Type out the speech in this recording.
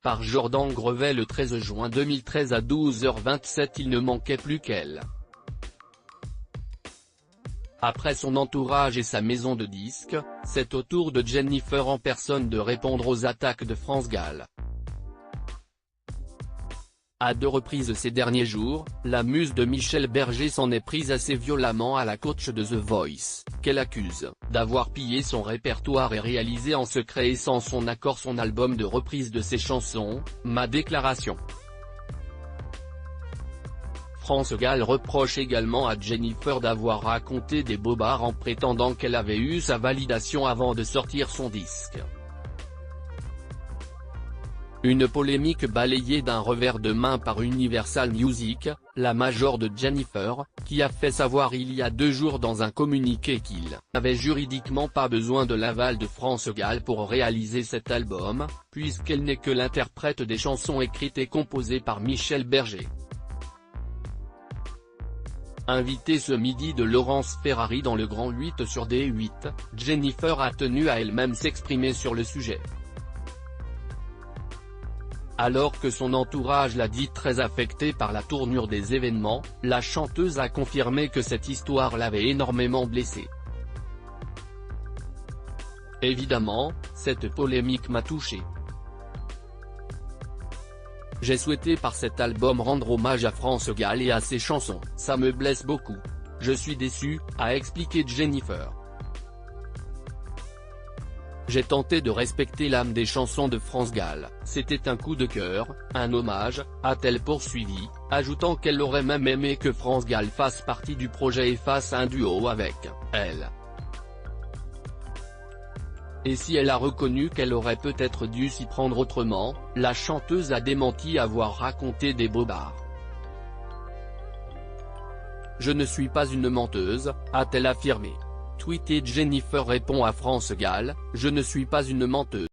par Jordan Grevet le 13 juin 2013 à 12h27. Il ne manquait plus qu'elle. Après son entourage et sa maison de disques, c'est au tour de Jennifer en personne de répondre aux attaques de France Gall. À 2 reprises ces derniers jours, la muse de Michel Berger s'en est prise assez violemment à la coach de The Voice, qu'elle accuse d'avoir pillé son répertoire et réalisé en secret et sans son accord son album de reprise de ses chansons, Ma Déclaration. France Gall reproche également à Jennifer d'avoir raconté des bobards en prétendant qu'elle avait eu sa validation avant de sortir son disque. Une polémique balayée d'un revers de main par Universal Music, la major de Jennifer, qui a fait savoir il y a 2 jours dans un communiqué qu'il n'avait juridiquement pas besoin de l'aval de France Gall pour réaliser cet album, puisqu'elle n'est que l'interprète des chansons écrites et composées par Michel Berger. Invitée ce midi de Laurence Ferrari dans le Grand 8 sur D8, Jennifer a tenu à elle-même s'exprimer sur le sujet. Alors que son entourage l'a dit très affectée par la tournure des événements, la chanteuse a confirmé que cette histoire l'avait énormément blessée. Évidemment, cette polémique m'a touchée. J'ai souhaité par cet album rendre hommage à France Gall et à ses chansons. Ça me blesse beaucoup. Je suis déçue, a expliqué Jennifer. J'ai tenté de respecter l'âme des chansons de France Gall, c'était un coup de cœur, un hommage, a-t-elle poursuivi, ajoutant qu'elle aurait même aimé que France Gall fasse partie du projet et fasse un duo avec elle. Et si elle a reconnu qu'elle aurait peut-être dû s'y prendre autrement, la chanteuse a démenti avoir raconté des bobards. Je ne suis pas une menteuse, a-t-elle affirmé. Tweeté Jennifer répond à France Gall, je ne suis pas une menteuse.